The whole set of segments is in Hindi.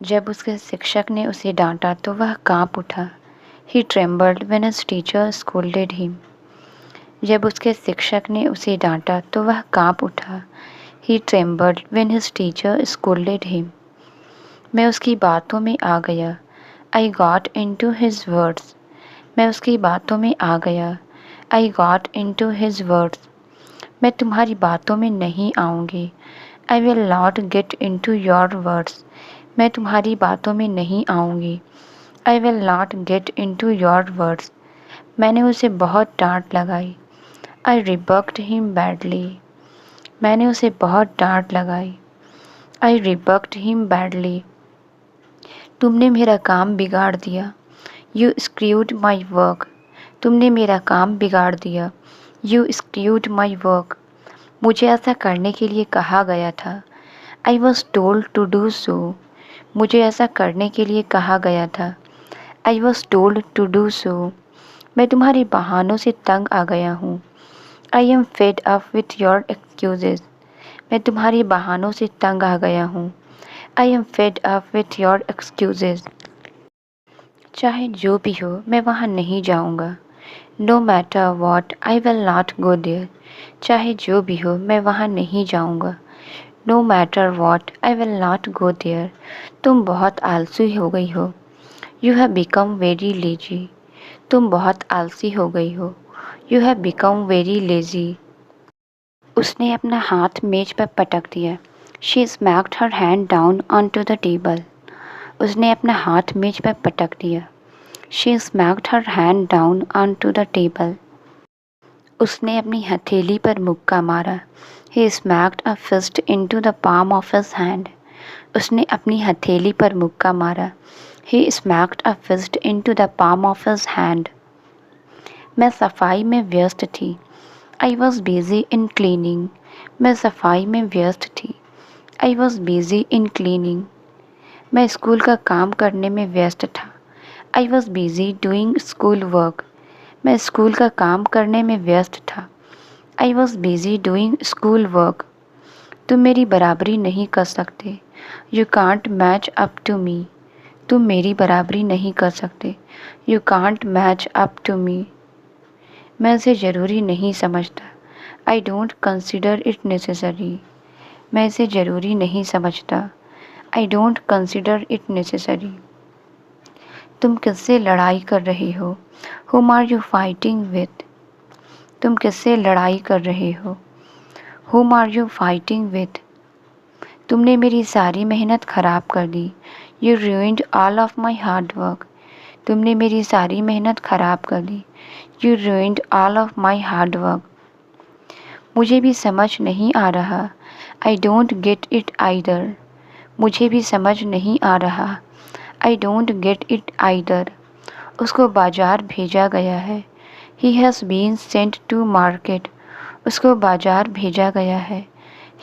जब उसके शिक्षक ने उसे डांटा तो वह कांप उठा। He trembled when his teacher scolded him. जब उसके शिक्षक ने उसे डांटा तो वह कांप उठा। He trembled when his teacher scolded him. मैं उसकी बातों में आ गया। I got into his words. मैं उसकी बातों में आ गया। I got into his words. मैं तुम्हारी बातों में नहीं आऊँगी। I will not get into your words. मैं तुम्हारी बातों में नहीं आऊँगी। I will not get into your words. मैंने उसे बहुत डांट लगाई। I rebuked him badly. मैंने उसे बहुत डांट लगाई। I rebuked him badly. तुमने मेरा काम बिगाड़ दिया। You screwed my work. तुमने मेरा काम बिगाड़ दिया। You screwed my work. मुझे ऐसा करने के लिए कहा गया था। I was told to do so. मुझे ऐसा करने के लिए कहा गया था। I was told to do so. मैं तुम्हारे बहानों से तंग आ गया हूँ। I am fed up with your excuses. मैं तुम्हारे बहानों से तंग आ गया हूँ। I am fed up with your excuses. चाहे जो भी हो मैं वहाँ नहीं जाऊँगा। No matter what, I will not go there. चाहे जो भी हो मैं वहाँ नहीं जाऊँगा। No matter what, I will not go there. तुम बहुत आलसी हो गई हो। You have become very lazy. तुम बहुत आलसी हो गई हो। You have become very lazy. उसने अपना हाथ मेज पर पटक दिया। She smacked her hand down onto the table. उसने अपना हाथ मेज पर पटक दिया। She smacked her hand down onto the table. उसने अपनी हथेली पर मुक्का मारा। He smacked a fist into the palm of his hand. उसने अपनी हथेली पर मुक्का मारा। He smacked a fist into the palm of his hand. मैं सफाई में व्यस्त थी। I was busy in cleaning. मैं सफाई में व्यस्त थी। I was busy in cleaning. मैं स्कूल का काम करने में व्यस्त था। I was busy doing school work. मैं स्कूल का काम करने में व्यस्त था। I was busy doing school work. तुम मेरी बराबरी नहीं कर सकते। You can't match up to me. तुम मेरी बराबरी नहीं कर सकते। You can't match up to me. मैं इसे ज़रूरी नहीं समझता। I don't consider it necessary. मैं इसे ज़रूरी नहीं समझता। I don't consider it necessary. तुम किससे लड़ाई कर रहे हो? Whom are you fighting with? तुम किससे लड़ाई कर रहे हो? Whom are you fighting with? तुमने मेरी सारी मेहनत ख़राब कर दी। You ruined all of my hard work. तुमने मेरी सारी मेहनत ख़राब कर दी। You ruined all of my hard work. मुझे भी समझ नहीं आ रहा। I don't get it either. मुझे भी समझ नहीं आ रहा। I don't get it either. उसको बाज़ार भेजा गया है। He has been sent to market. उसको बाज़ार भेजा गया है।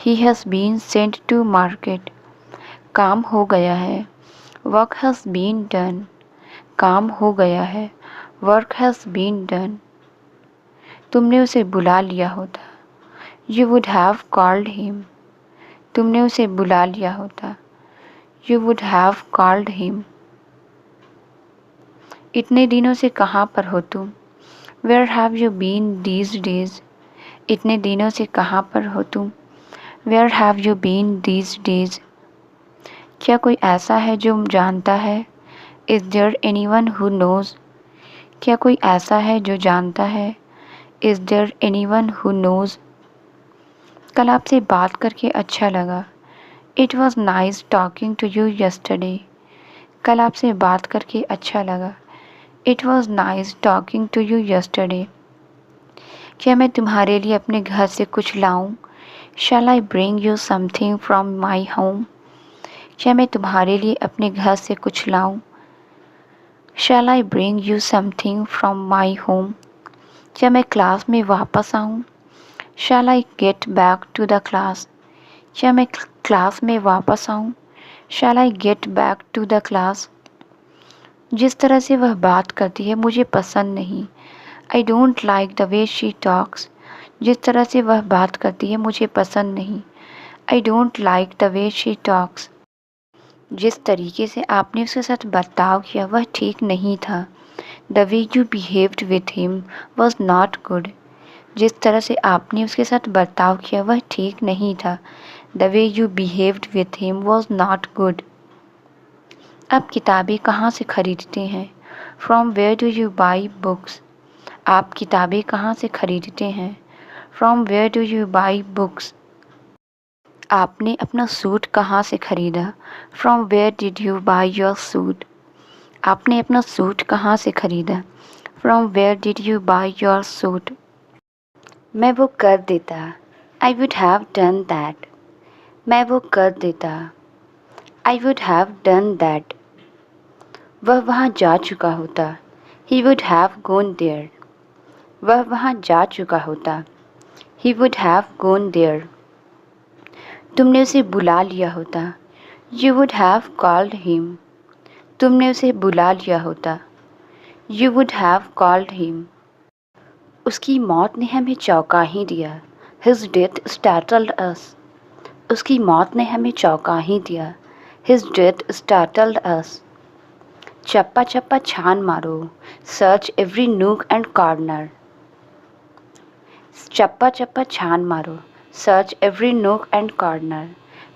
He has been sent to market. काम हो गया है। Work has been done. काम हो गया है। Work has been done. तुमने उसे बुला लिया होता। You would have called him. तुमने उसे बुला लिया होता। You would have called him. इतने दिनों से कहाँ पर हो तुम? Where have you been these days? इतने दिनों से कहाँ पर हो तुम? Where have you been these days? क्या कोई ऐसा है जो जानता है? Is there anyone who knows? क्या कोई ऐसा है जो जानता है? Is there anyone who knows? कल आपसे बात करके अच्छा लगा। It was nice talking to you yesterday. कल आपसे बात करके अच्छा लगा। It was nice talking to you yesterday. क्या मैं तुम्हारे लिए अपने घर से कुछ लाऊं? Shall I bring you something from my home? क्या मैं तुम्हारे लिए अपने घर से कुछ लाऊं? Shall I bring you something from my home? क्या मैं क्लास में वापस आऊं? Shall I get back to the class? क्या मैं क्लास में वापस आऊं? Shall I get back to the class? जिस तरह से वह बात करती है मुझे पसंद नहीं। I don't like the way she talks. जिस तरह से वह बात करती है मुझे पसंद नहीं। I don't like the way she talks. जिस तरीके से आपने उसके साथ बर्ताव किया वह ठीक नहीं था। The way you behaved with him was not good. जिस तरह से आपने उसके साथ बर्ताव किया वह ठीक नहीं था। The way you behaved with him was not good. आप किताबें कहाँ से खरीदते हैं? From where do you buy books? आप किताबें कहाँ से खरीदते हैं? From where do you buy books? आपने अपना सूट कहाँ से खरीदा? From where did you buy your suit? आपने अपना सूट कहाँ से खरीदा? From where did you buy your suit? मैं वो कर देता। I would have done that. मैं वो कर देता। I would have done that. वह वहाँ जा चुका होता। He would have gone there. वह वहाँ जा चुका होता। He would have gone there. तुमने उसे बुला लिया होता। You would have called him. तुमने उसे बुला लिया होता। You would have called him. उसकी मौत ने हमें चौंका ही दिया। His death startled us. उसकी मौत ने हमें चौंका ही दिया। His death startled us. चप्पा चप्पा छान मारो। Search every nook and corner. चप्पा चप्पा छान मारो। Search every nook and corner.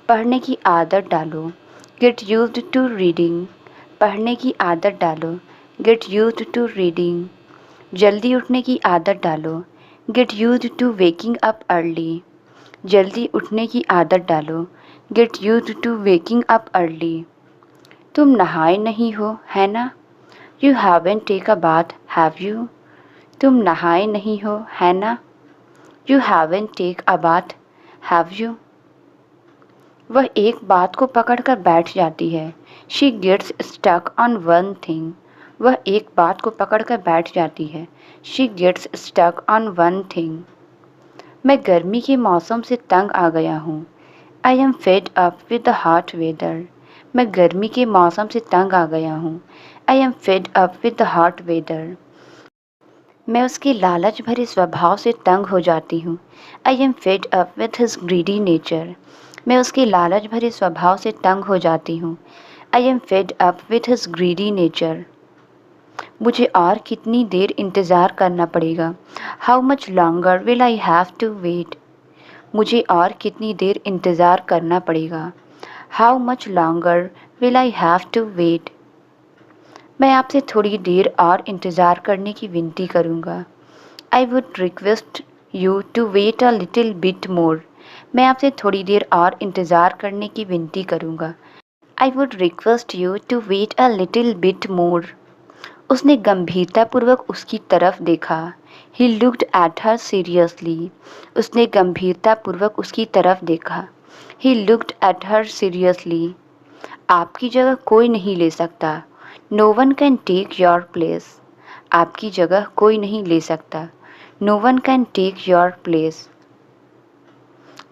पढ़ने की आदत डालो। Get used to reading. पढ़ने की आदत डालो। Get used to reading. जल्दी उठने की आदत डालो। Get used to waking up early. जल्दी उठने की आदत डालो। Get used to waking up early. तुम नहाए नहीं हो, है ना? You haven't take a bath, have you? तुम नहाए नहीं हो, है ना? You haven't take a bath, have you? वह एक बात को पकड़कर बैठ जाती है। She gets stuck on one thing. वह एक बात को पकड़कर बैठ जाती है। She gets stuck on one thing. मैं गर्मी के मौसम से तंग आ गया हूँ। I am fed up with the hot weather. मैं गर्मी के मौसम से तंग आ गया हूँ। I am fed up with the hot weather. मैं उसके लालच भरे स्वभाव से तंग हो जाती हूँ। I am fed up with his greedy nature. मैं उसके लालच भरे स्वभाव से तंग हो जाती हूँ। I am fed up with his greedy nature. मुझे और कितनी देर इंतज़ार करना पड़ेगा? How much longer will I have to wait? मुझे और कितनी देर इंतज़ार करना पड़ेगा? How much longer will I have to wait? मैं आपसे थोड़ी देर और इंतज़ार करने की विनती करूँगा। I would request you to wait a little bit more. मैं आपसे थोड़ी देर और इंतज़ार करने की विनती करूँगा। I would request you to wait a little bit more. उसने गंभीरतापूर्वक उसकी तरफ देखा। He looked at her seriously. उसने गंभीरतापूर्वक उसकी तरफ देखा। He looked at her seriously. आपकी जगह कोई नहीं ले सकता। No one can take your place. आपकी जगह कोई नहीं ले सकता। No one can take your place.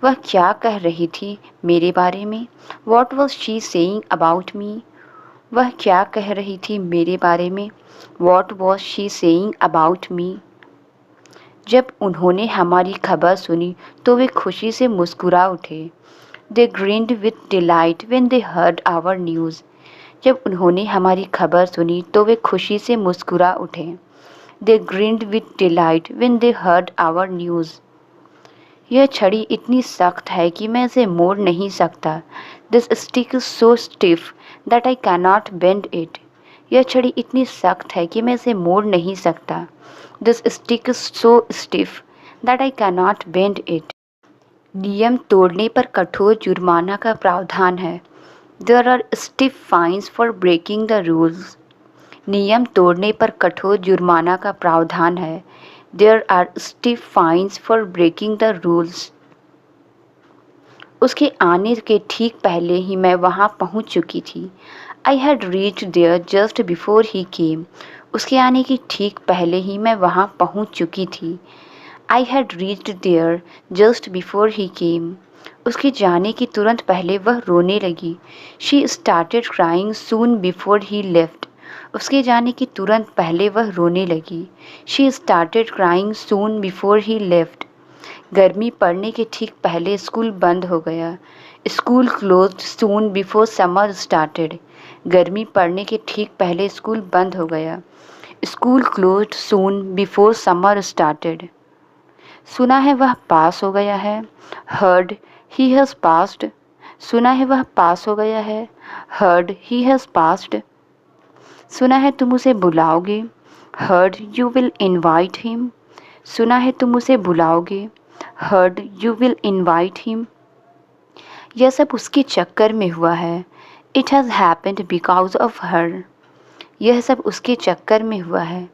वह क्या कह रही थी मेरे बारे में? What was she saying about me? वह क्या कह रही थी मेरे बारे में? What was she saying about me? जब उन्होंने हमारी खबर सुनी तो वे खुशी से मुस्कुरा उठे। They grinned with delight when they heard our news. जब उन्होंने हमारी खबर सुनी तो वे खुशी से मुस्कुरा उठे। They grinned with delight when they heard our news. यह छड़ी इतनी सख्त है कि मैं इसे मोड़ नहीं सकता। This stick is so stiff that I cannot bend it. यह छड़ी इतनी सख्त है कि मैं इसे मोड़ नहीं सकता। This stick is so stiff that I cannot bend it. नियम तोड़ने पर कठोर जुर्माना का प्रावधान है। There are stiff fines for breaking the rules. नियम तोड़ने पर कठोर जुर्माना का प्रावधान है। There are stiff fines for breaking the rules. उसके आने के ठीक पहले ही मैं वहाँ पहुँच चुकी थी। I had reached there just before he came. उसके आने के ठीक पहले ही मैं वहाँ पहुँच चुकी थी। I had reached there just before he came. उसके जाने के तुरंत पहले वह रोने लगी। She started crying soon before he left. उसके जाने के तुरंत पहले वह रोने लगी। She started crying soon before he left. गर्मी पड़ने के ठीक पहले स्कूल बंद हो गया। School closed soon before summer started. गर्मी पड़ने के ठीक पहले स्कूल बंद हो गया। School closed soon before summer started. सुना है वह पास हो गया है। Heard he has passed. सुना है वह पास हो गया है। Heard he has passed. सुना है तुम उसे बुलाओगे। Heard you will invite him. सुना है तुम उसे बुलाओगे। Heard you will invite him. यह सब उसके चक्कर में हुआ है। It has happened because of her. यह सब उसके चक्कर में हुआ है।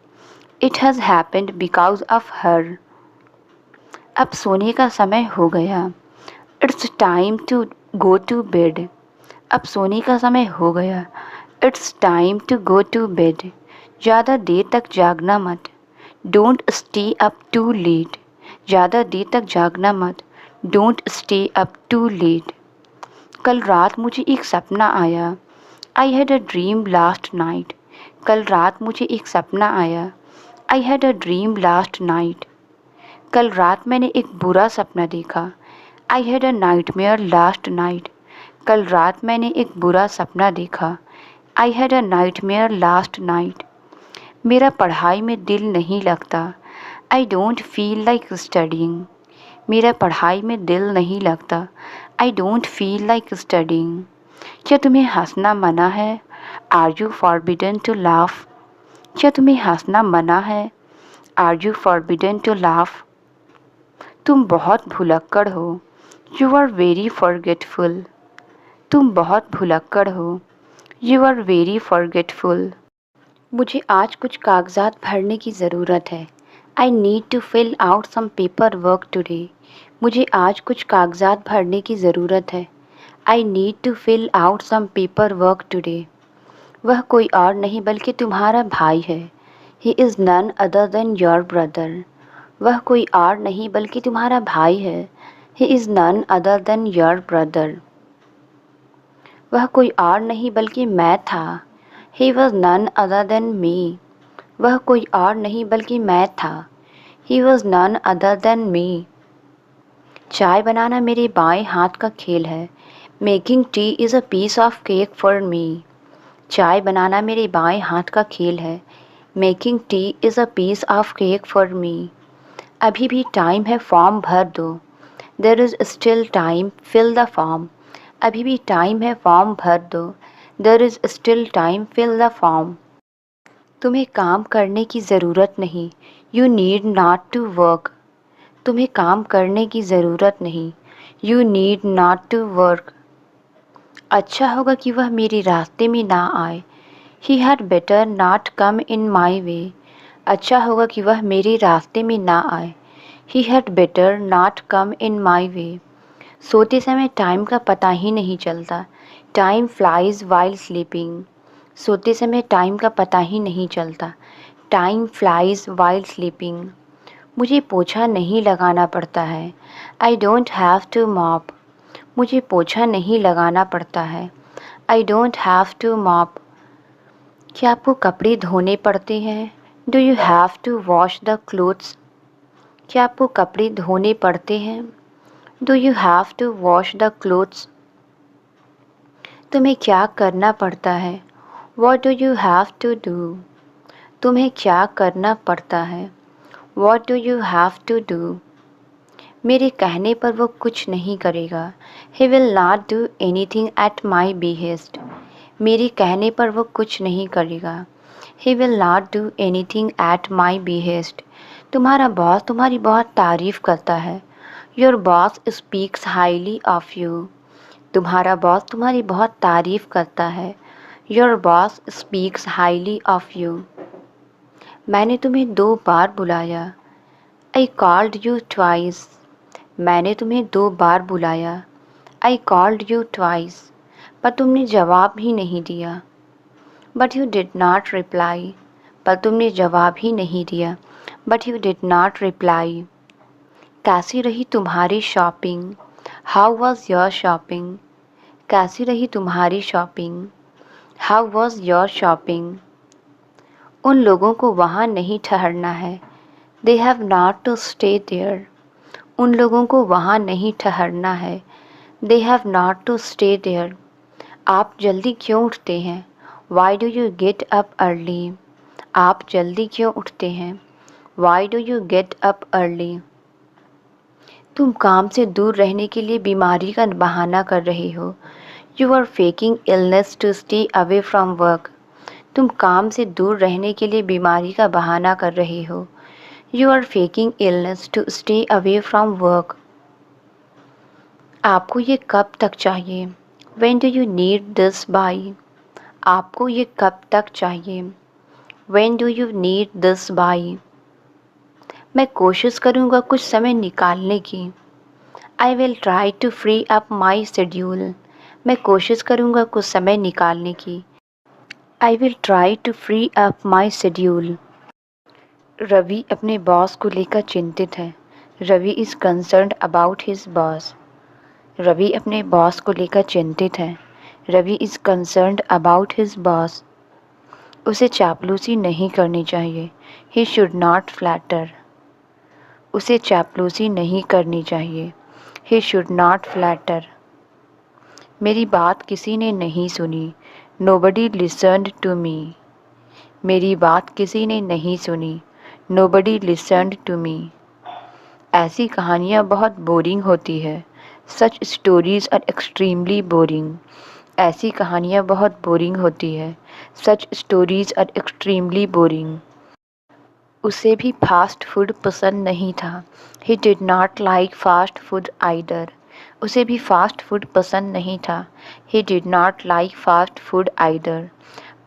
It has happened because of हर। अब सोने का समय हो गया। It's time to go to bed. अब सोने का समय हो गया। It's time to go to bed. ज़्यादा देर तक जागना मत। Don't stay up too late. ज़्यादा देर तक जागना मत। Don't stay up too late. कल रात मुझे एक सपना आया। I had a dream last night. कल रात मुझे एक सपना आया। I had a dream last night. कल रात मैंने एक बुरा सपना देखा। I had a nightmare last night. कल रात मैंने एक बुरा सपना देखा। I had a nightmare last night. मेरा पढ़ाई में दिल नहीं लगता। I don't feel like studying. मेरा पढ़ाई में दिल नहीं लगता। I don't feel like studying. क्या तुम्हें हंसना मना है? Are you forbidden to laugh? क्या तुम्हें हंसना मना है? Are you forbidden to laugh? तुम बहुत भुलक्कड़ हो। You are very forgetful. तुम बहुत भुलक्कड़ हो। You are very forgetful. मुझे आज कुछ कागजात भरने की ज़रूरत है। I need to fill out some paper work today. मुझे आज कुछ कागजात भरने की ज़रूरत है। I need to fill out some paper work today. वह कोई और नहीं बल्कि तुम्हारा भाई है। He is none other than your brother. वह कोई और नहीं बल्कि तुम्हारा भाई है। He is none other than your brother. वह कोई और नहीं बल्कि मैं था। He was none other than me. वह कोई और नहीं बल्कि मैं था। He was none other than me. चाय बनाना मेरे बाएं हाथ का खेल है। Making tea is a piece of cake for me. चाय बनाना मेरे बाएं हाथ का खेल है। Making tea is a piece of cake for me. अभी भी टाइम है, फॉर्म भर दो। There is still time, fill the form. अभी भी टाइम है, फॉर्म भर दो। There is still time, fill the form. तुम्हें काम करने की ज़रूरत नहीं। You need not to work. तुम्हें काम करने की ज़रूरत नहीं। You need not to work. अच्छा होगा कि वह मेरे रास्ते में ना आए। He had better not come in my way. अच्छा होगा कि वह मेरे रास्ते में ना आए। He had better not come in my way. सोते समय टाइम का पता ही नहीं चलता। Time flies while sleeping. सोते समय टाइम का पता ही नहीं चलता। Time flies while sleeping. मुझे पोछा नहीं लगाना पड़ता है। I don't have to mop. मुझे पोछा नहीं लगाना पड़ता है। I don't have to mop. क्या आपको कपड़े धोने पड़ते हैं? Do you have to wash the clothes? क्या आपको कपड़े धोने पड़ते हैं? Do you have to wash the clothes? तुम्हें क्या करना पड़ता है? What do you have to do? तुम्हें क्या करना पड़ता है? What do you have to do? मेरे कहने पर वो कुछ नहीं करेगा। He will not do anything at my behest. मेरे कहने पर वो कुछ नहीं करेगा। He will not do anything at my behest. तुम्हारा बॉस तुम्हारी बहुत तारीफ़ करता है। Your boss speaks highly of you. तुम्हारा बॉस तुम्हारी बहुत तारीफ़ करता है। Your boss speaks highly of you. मैंने तुम्हें 2 बार बुलाया। I called you twice. मैंने तुम्हें 2 बार बुलाया। I called you twice. पर तुमने जवाब ही नहीं दिया। But you did not reply. पर तुमने जवाब ही नहीं दिया। But you did not reply. कैसी रही तुम्हारी shopping? How was your shopping? कैसी रही तुम्हारी shopping? How was your shopping? उन लोगों को वहाँ नहीं ठहरना है। They have not to stay there. उन लोगों को वहाँ नहीं ठहरना है। They have not to stay there. आप जल्दी क्यों उठते हैं? Why do you get up early? आप जल्दी क्यों उठते हैं? Why do you get up early? तुम काम से दूर रहने के लिए बीमारी का बहाना कर रहे हो। You are faking illness to stay away from work. तुम काम से दूर रहने के लिए बीमारी का बहाना कर रहे हो। You are faking illness to stay away from work. आपको ये कब तक चाहिए? When do you need this by? आपको ये कब तक चाहिए? When do you need this by? मैं कोशिश करूँगा कुछ समय निकालने की। I will try to free up my schedule. मैं कोशिश करूँगा कुछ समय निकालने की। I will try to free up my schedule. Ravi अपने बॉस को लेकर चिंतित है। Ravi is concerned about his boss. Ravi अपने बॉस को लेकर चिंतित है। Ravi is concerned about his boss. उसे चापलूसी नहीं करनी चाहिए। He should not flatter. उसे चापलूसी नहीं करनी चाहिए। He should not flatter. मेरी बात किसी ने नहीं सुनी। Nobody listened to me. मेरी बात किसी ने नहीं सुनी। Nobody listened to me. ऐसी कहानियाँ बहुत बोरिंग होती है। Such stories are extremely boring. ऐसी कहानियाँ बहुत बोरिंग होती है। Such stories are extremely boring. उसे भी फास्ट फूड पसंद नहीं था। He did not like fast food either. उसे भी फास्ट फूड पसंद नहीं था। He did not like fast food either.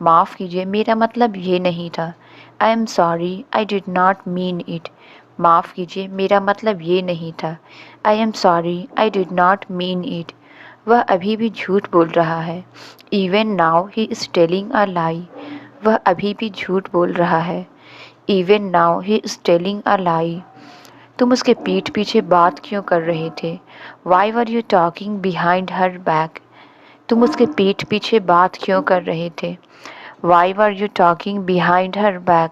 माफ़ कीजिए, मेरा मतलब ये नहीं था। I am sorry, I did not mean it. माफ़ कीजिए, मेरा मतलब ये नहीं था। I am sorry, I did not mean it. वह अभी भी झूठ बोल रहा है। Even now he is telling a lie. वह अभी भी झूठ बोल रहा है। Even now he is telling a lie. तुम उसके पीठ पीछे बात क्यों कर रहे थे? Why were you talking behind her back? तुम उसके पीठ पीछे बात क्यों कर रहे थे? Why were you talking behind her back?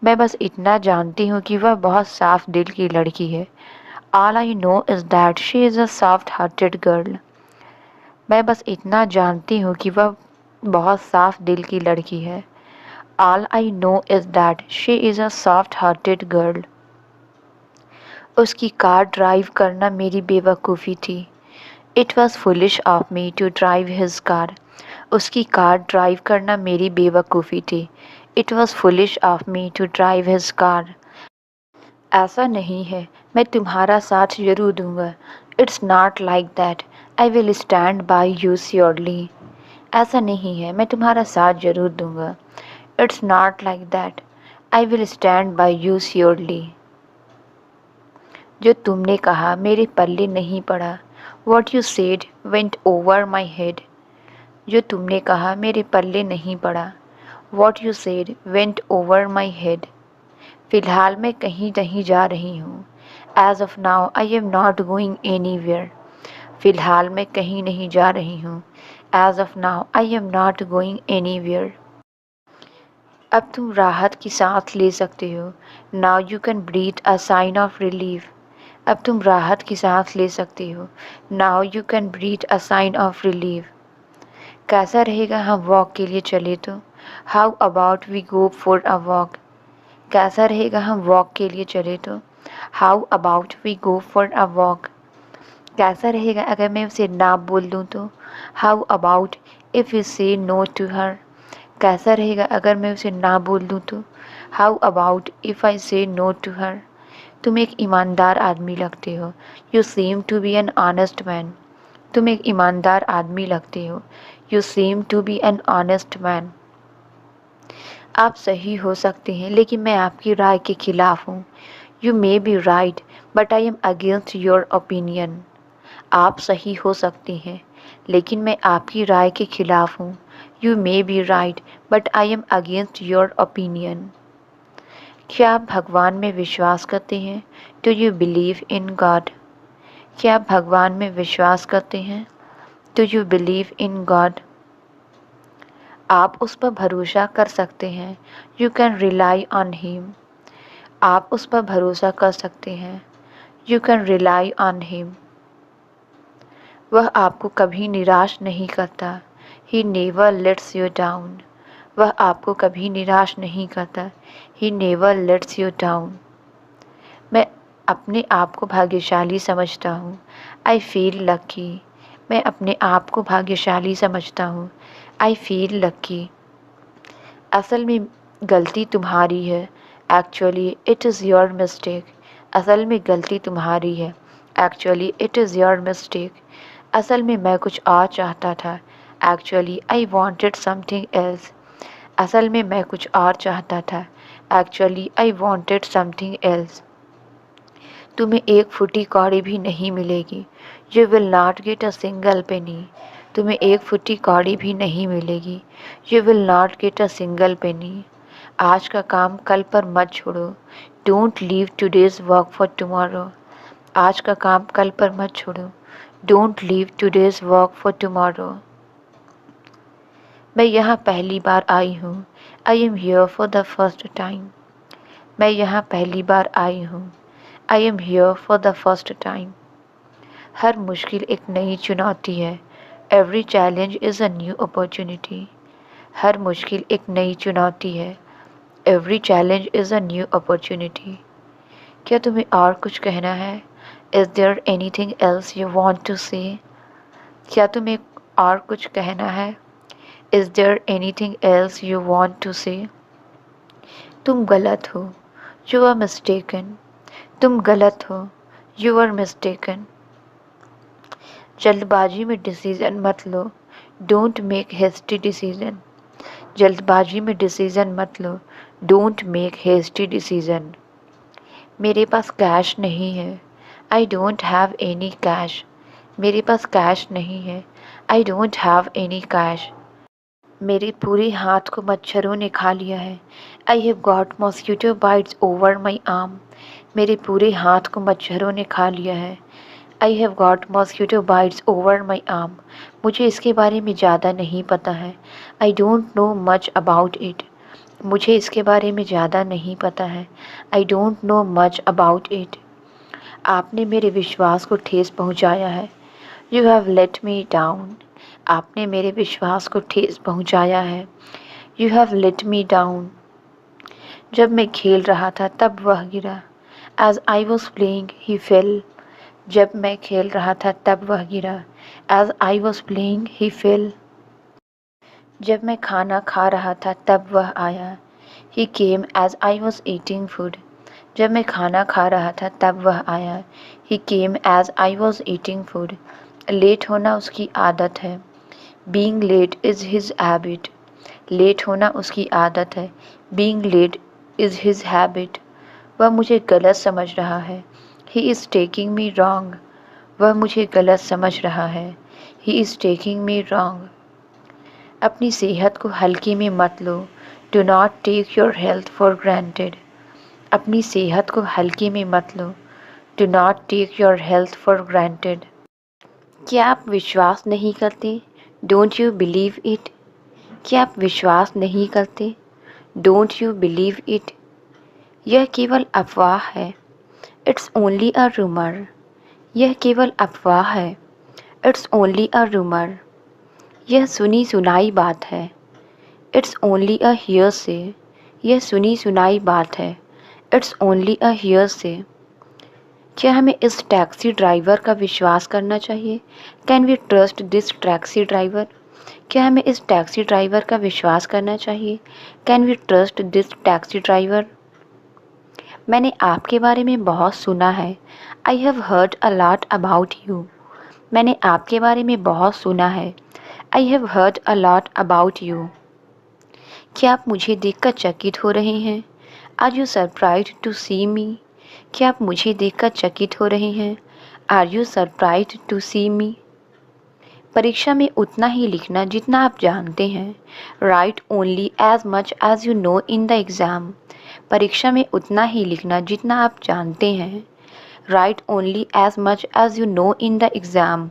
मैं बस इतना जानती हूँ कि वह बहुत साफ दिल की लड़की है। All I know is that she is a soft-hearted girl. मैं बस इतना जानती हूँ कि वह बहुत साफ दिल की लड़की है। All I know is that she is a soft-hearted girl. उसकी कार ड्राइव करना मेरी बेवकूफ़ी थी। It was foolish of me to drive his car. उसकी कार ड्राइव करना मेरी बेवकूफ़ी थी। It was foolish of me to drive his car. ऐसा नहीं है, मैं तुम्हारा साथ जरूर दूंगा। It's not like that. I will stand by you surely. ऐसा नहीं है, मैं तुम्हारा साथ जरूर दूंगा। It's not like that. I will stand by you surely. जो तुमने कहा मेरे पल्ले नहीं पड़ा। What you said went over my head. जो तुमने कहा मेरे पल्ले नहीं पड़ा। What you said went over my head. फ़िलहाल मैं कहीं नहीं जा रही हूँ। As of now I am not going anywhere. फ़िलहाल मैं कहीं नहीं जा रही हूँ। As of now I am not going anywhere. अब तुम राहत की सांस ले सकते हो। Now you can breathe a sign of relief. अब तुम राहत की सांस ले सकते हो। Now you can breathe a sign of relief. कैसा रहेगा हम वॉक के लिए चले तो? How about we go for a walk? कैसा रहेगा हम वॉक के लिए चले तो? How about we go for a walk? कैसा रहेगा अगर मैं उसे ना बोल दूँ तो? How about if we say no to her? कैसा रहेगा अगर मैं उसे ना बोल दूँ तो? How about if I say no to her? तुम एक ईमानदार आदमी लगते हो। You seem to be an honest man. तुम एक ईमानदार आदमी लगते हो। You seem to be an honest man. आप सही हो सकते हैं लेकिन मैं आपकी राय के खिलाफ हूँ। You may be right, but I am against your opinion. आप सही हो सकते हैं लेकिन मैं आपकी राय के खिलाफ हूँ। You may be right, but I am against your opinion. क्या आप भगवान में विश्वास करते हैं? Do you believe in God? क्या आप भगवान में विश्वास करते हैं? Do you believe in God? आप उस पर भरोसा कर सकते हैं। You can rely on him. आप उस पर भरोसा कर सकते हैं। You can rely on him. वह आपको कभी निराश नहीं करता। He never lets you down. वह आपको कभी निराश नहीं करता। He never lets you down. मैं अपने आप को भाग्यशाली समझता हूँ। I feel lucky. मैं अपने आप को भाग्यशाली समझता हूँ। I feel lucky. असल में गलती तुम्हारी है। Actually it is your mistake. असल में गलती तुम्हारी है। Actually it is your mistake. असल में मैं कुछ और चाहता था। Actually I wanted something else. असल में मैं कुछ और चाहता था। Actually I wanted something else. तुम्हें एक फुटी कौड़ी भी नहीं मिलेगी। You will not get a single penny. तुम्हें एक फुटी कौड़ी भी नहीं मिलेगी। You will not get a single penny. आज का काम कल पर मत छोड़ो। Don't leave today's work for tomorrow. आज का काम कल पर मत छोड़ो। Don't leave today's work for tomorrow. मैं यहाँ पहली बार आई हूँ। I am here for the first time. मैं यहाँ पहली बार आई हूँ। I am here for the first time. हर मुश्किल एक नई चुनौती है। Every challenge is a new opportunity. हर मुश्किल एक नई चुनौती है। Every challenge is a new opportunity. क्या तुम्हें और कुछ कहना है? Is there anything else you want to say? क्या तुम्हें और कुछ कहना है? Is there anything else you want to say? तुम गलत हो। You are mistaken. तुम गलत हो। You are mistaken. जल्दबाजी में डिसीज़न मत लो। Don't make hasty decision. जल्दबाजी में डिसीज़न मत लो। Don't make hasty decision. मेरे पास कैश नहीं है। I don't have any cash. मेरे पास कैश नहीं है। I don't have any cash. मेरे पूरे हाथ को मच्छरों ने खा लिया है। I have got mosquito bytes over my arm. मेरे पूरे हाथ को मच्छरों ने खा लिया है। I have got mosquito bytes over my arm. मुझे इसके बारे में ज़्यादा नहीं पता है। I don't know much about it. मुझे इसके बारे में ज़्यादा नहीं पता है। I don't know much about it. आपने मेरे विश्वास को ठेस पहुंचाया है। You have let me down. आपने मेरे विश्वास को ठेस पहुंचाया है। You have let me down. जब मैं खेल रहा था तब वह गिरा। As I was playing he fell. जब मैं खेल रहा था तब वह गिरा। As I was playing he fell. जब मैं खाना खा रहा था तब वह आया। He came as I was eating food. जब मैं खाना खा रहा था तब वह आया। He came as I was eating food. Late होना उसकी आदत है। Being late is his habit. Late होना उसकी आदत है। Being late is his habit. वह मुझे गलत समझ रहा है। He is taking me wrong. वह मुझे गलत समझ रहा है। He is taking me wrong. अपनी सेहत को हल्के में मत लो। Do not take your health for granted. अपनी सेहत को हल्के में मत लो। Do not take your health for granted. क्या आप विश्वास नहीं करते? Don't you believe it. क्या आप विश्वास नहीं करते? Don't you believe it. यह केवल अफवाह है। It's only a rumour. यह केवल अफवाह है। It's only a rumour. यह सुनी सुनाई बात है। It's only a hearsay. यह सुनी सुनाई बात है। It's only a hearsay. क्या हमें इस टैक्सी ड्राइवर का विश्वास करना चाहिए? Can we trust this taxi driver? क्या हमें इस टैक्सी ड्राइवर का विश्वास करना चाहिए? Can we trust this taxi driver? मैंने आपके बारे में बहुत सुना है। I have heard a lot about you. मैंने आपके बारे में बहुत सुना है। I have heard a lot about you. क्या आप मुझे देखकर चकित हो रहे हैं? आर यू सरप्राइज्ड टू सी मी? क्या आप मुझे देखकर चकित हो रहे हैं? आर यू सरप्राइज्ड टू सी मी? परीक्षा में उतना ही लिखना जितना आप जानते हैं। Write only as much as you know in the exam. परीक्षा में उतना ही लिखना जितना आप जानते हैं। Write only as much as you know in the exam.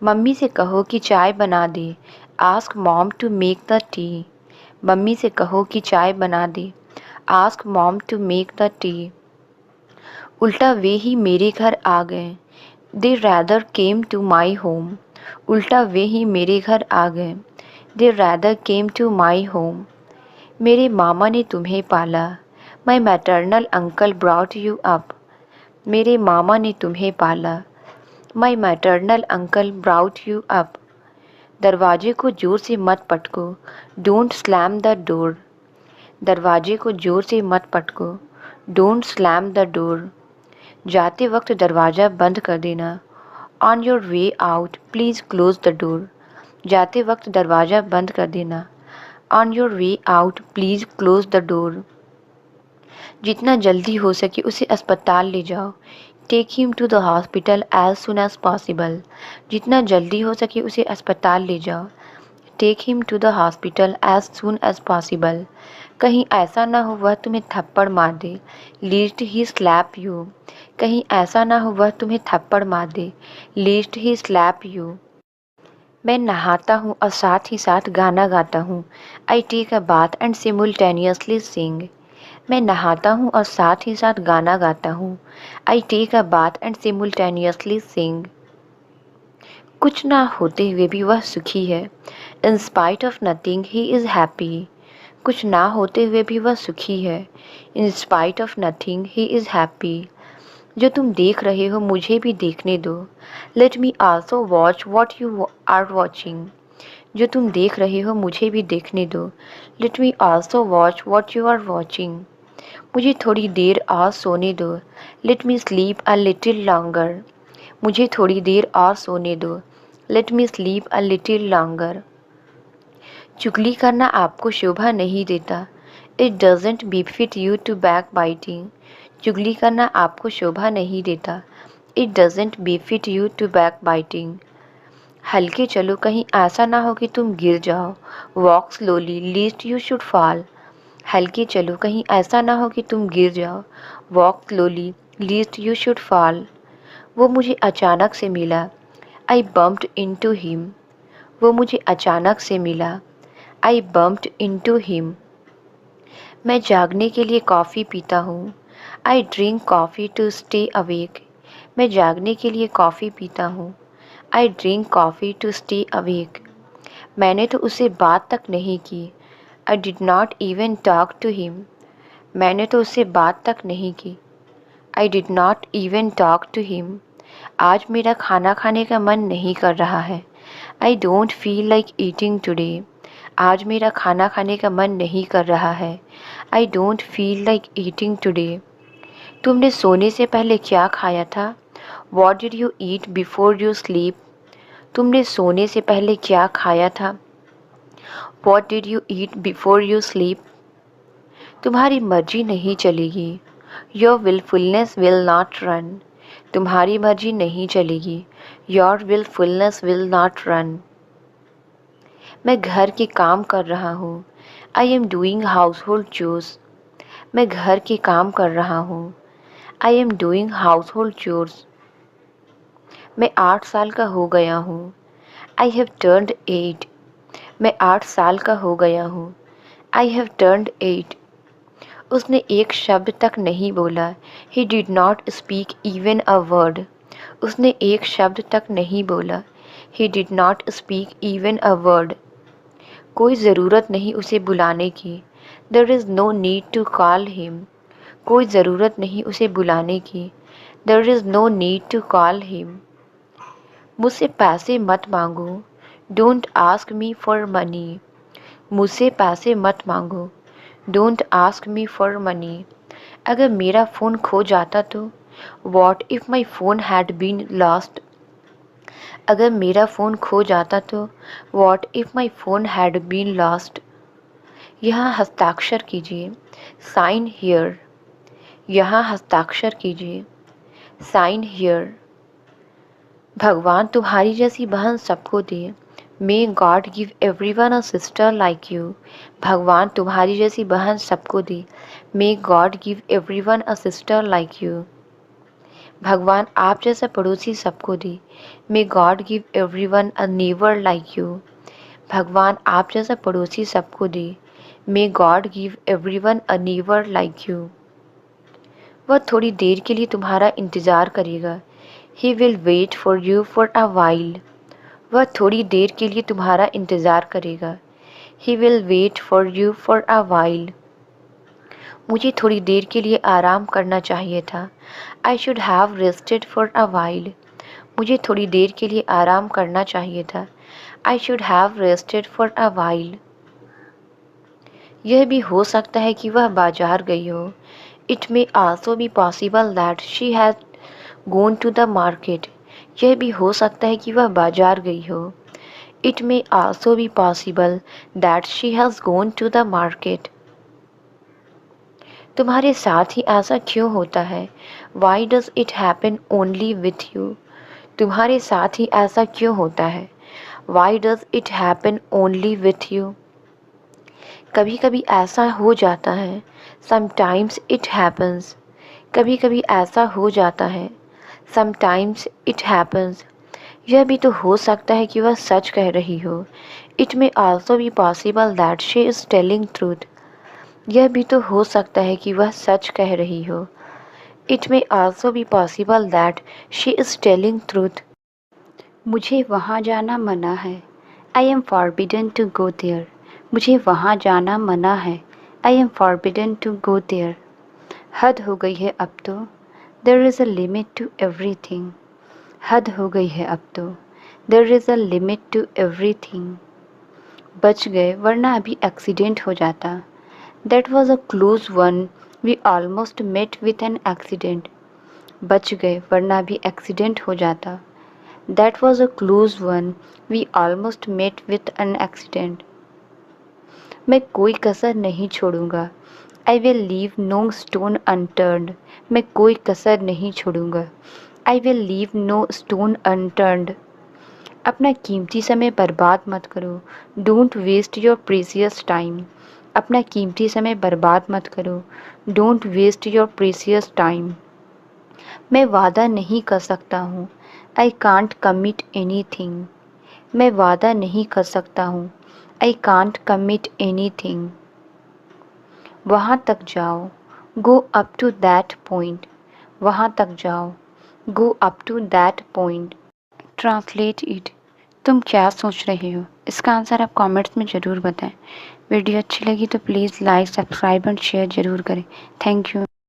Mummy से कहो कि चाय बना दे। Ask mom to make the tea. Mummy से कहो कि चाय बना दे। Ask mom to make the tea. उल्टा वे ही मेरे घर आ गए। They rather came to my home, उल्टा वे ही मेरे घर आ गए। They rather came to my home, मेरे मामा ने तुम्हें पाला। My maternal uncle brought you up, मेरे मामा ने तुम्हें पाला। My maternal uncle brought you up, दरवाजे को जोर से मत पटको, डोंट स्लैम द डोर, दरवाजे को जोर से मत पटको, डोंट स्लैम द डोर, जाते वक्त दरवाज़ा बंद कर देना। On your way out please close the door, जाते वक्त दरवाज़ा बंद कर देना। On your way out please close the door, जितना जल्दी हो सके उसे अस्पताल ले जाओ। Take him to the hospital as soon as possible, जितना जल्दी हो सके उसे अस्पताल ले जाओ। Take him to the hospital as soon as possible, कहीं ऐसा ना हो वह तुम्हें थप्पड़ मार दे। लीस्ट ही स्लैप यू, कहीं ऐसा ना हो वह तुम्हें थप्पड़ मार दे। लीस्ट ही स्लैप यू, मैं नहाता हूँ और साथ ही साथ गाना गाता हूँ। I take a bath and simultaneously sing, मैं नहाता हूँ और साथ ही साथ गाना गाता हूँ। I take a bath and simultaneously sing, कुछ ना होते हुए भी वह सुखी है। In spite of nothing he is happy, कुछ ना होते हुए भी वह सुखी है। In spite of nothing he is happy, जो तुम देख रहे हो मुझे भी देखने दो। Let me also watch what you are watching, जो तुम देख रहे हो मुझे भी देखने दो। Let me also watch what you are watching, मुझे थोड़ी देर और सोने दो। Let me sleep a little longer, मुझे थोड़ी देर और सोने दो। Let me sleep a little longer, चुगली करना आपको शोभा नहीं देता। It doesn't befit you to back biting, चुगली करना आपको शोभा नहीं देता। It doesn't befit you to back biting, हल्के चलो कहीं ऐसा ना हो कि तुम गिर जाओ। Walk slowly least you should fall, हल्के चलो कहीं ऐसा ना हो कि तुम गिर जाओ। Walk slowly least you should fall, वो मुझे अचानक से मिला। आई बम्प्ड इनटू हिम, वो मुझे अचानक से मिला। आई बम्प्ड इनटू हिम, मैं जागने के लिए कॉफ़ी पीता हूँ। I drink coffee to stay awake, मैं जागने के लिए कॉफ़ी पीता हूँ। I drink coffee to stay awake, मैंने तो उससे बात तक नहीं की। I did not even talk to him, मैंने तो उससे बात तक नहीं की। I did not even talk to him, आज मेरा खाना खाने का मन नहीं कर रहा है। I don't feel like eating today, आज मेरा खाना खाने का मन नहीं कर रहा है। I don't feel like eating today, तुमने सोने से पहले क्या खाया था। What did you eat before you sleep, तुमने सोने से पहले क्या खाया था। What did you eat before you sleep, तुम्हारी मर्जी नहीं चलेगी। योर विलफुलनेस विल नॉट रन, तुम्हारी मर्जी नहीं चलेगी। योर विलफुलनेस विल नॉट रन, मैं घर के काम कर रहा हूँ। I am doing house hold chores, मैं घर के काम कर रहा हूँ। I am doing house hold chores, मैं 8 साल का हो गया हूँ। आई हैव टर्न्ड 8, मैं 8 साल का हो गया हूँ। आई हैव टर्न्ड 8, उसने एक शब्द तक नहीं बोला। He did not speak even a word, उसने एक शब्द तक नहीं बोला। He did not speak even a word, कोई ज़रूरत नहीं उसे बुलाने की। There is no need to call him, कोई ज़रूरत नहीं उसे बुलाने की। There is no need to call him, मुझसे पैसे मत मांगो। Don't ask me for money, मुझसे पैसे मत मांगो। Don't ask me for money, अगर मेरा फ़ोन खो जाता तो। What if my phone had been lost, अगर मेरा फ़ोन खो जाता तो। What if my phone had been lost, यहाँ हस्ताक्षर कीजिए। साइन हियर, यहाँ हस्ताक्षर कीजिए। साइन हियर, भगवान तुम्हारी जैसी बहन सबको दे। May God give everyone a sister like you, भगवान तुम्हारी जैसी बहन सबको दे। May God give everyone a sister like you, भगवान आप जैसा पड़ोसी सबको दे। May God give everyone a neighbour like you, भगवान आप जैसा पड़ोसी सबको दे। May God give everyone a neighbour like you, वह थोड़ी देर के लिए तुम्हारा इंतज़ार करेगा। He will wait for you for a while. वह थोड़ी देर के लिए तुम्हारा इंतज़ार करेगा। He will wait for you for a while. मुझे थोड़ी देर के लिए आराम करना चाहिए था। I should have rested for a while. मुझे थोड़ी देर के लिए आराम करना चाहिए था। I should have rested for a while. यह भी हो सकता है कि वह बाजार गई हो। It may also be possible that she has gone to the market. यह भी हो सकता है कि वह बाजार गई हो। It may also be possible that she has gone to the market. तुम्हारे साथ ही ऐसा क्यों होता है? Why does it happen only with you. तुम्हारे साथ ही ऐसा क्यों होता है? Why does it happen only with you. कभी कभी ऐसा हो जाता है। Sometimes it happens. कभी कभी ऐसा हो जाता है। Sometimes it happens. यह भी तो हो सकता है कि वह सच कह रही हो। It may also be possible that she is telling truth. यह भी तो हो सकता है कि वह सच कह रही हो। It may also be possible that she is telling truth. मुझे वहाँ जाना मना है। I am forbidden to go there. मुझे वहाँ जाना मना है। I am forbidden to go there. हद हो गई है अब तो। There is a limit to everything. हद हो गई है अब तो। There is a limit to everything. बच गए वरना अभी एक्सीडेंट हो जाता। That was a close one. We almost met with an accident. बच गए वरना अभी एक्सीडेंट हो जाता। That was a close one. We almost met with an accident. मैं कोई कसर नहीं छोड़ूंगा। I will leave no stone unturned. मैं कोई कसर नहीं छोड़ूंगा। I will leave no stone unturned. अपना कीमती समय बर्बाद मत करो। Don't waste your precious time. अपना कीमती समय बर्बाद मत करो। Don't waste your precious time. मैं वादा नहीं कर सकता हूँ। I can't commit anything. मैं वादा नहीं कर सकता हूँ। I can't commit anything. वहाँ तक जाओ। Go up to that point. वहाँ तक जाओ। Go up to that point. Translate it. तुम क्या सोच रहे हो? इसका आंसर आप कमेंट्स में ज़रूर बताएं। वीडियो अच्छी लगी तो please like, subscribe and share ज़रूर करें। Thank you.